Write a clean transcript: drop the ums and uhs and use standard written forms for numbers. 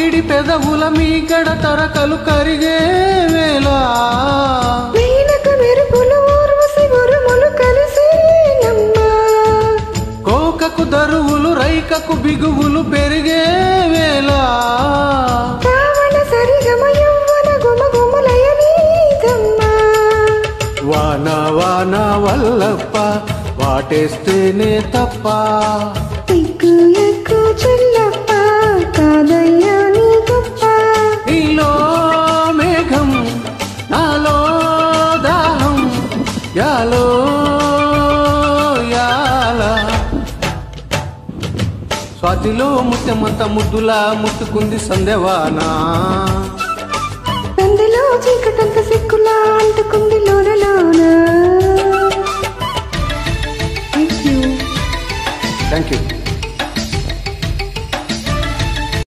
వాకిడి పెదవుల మీగడ తరకలు కరిగే వేళ కోకకు దరువులు రైకకు బిగువులు పెరిగే వేళ వాన వాన వల్లప్ప వాటేస్తేనే తప్ప నీలో మేఘం నాలో దాహం యాలో యాల స్వాతిలో ముత్యమంత ముద్దులా ముట్టుకుంది సందేవానా సందెలో చీకటంత సిక్కులా అంటుకుంది లోన థ్యాంక్ యూ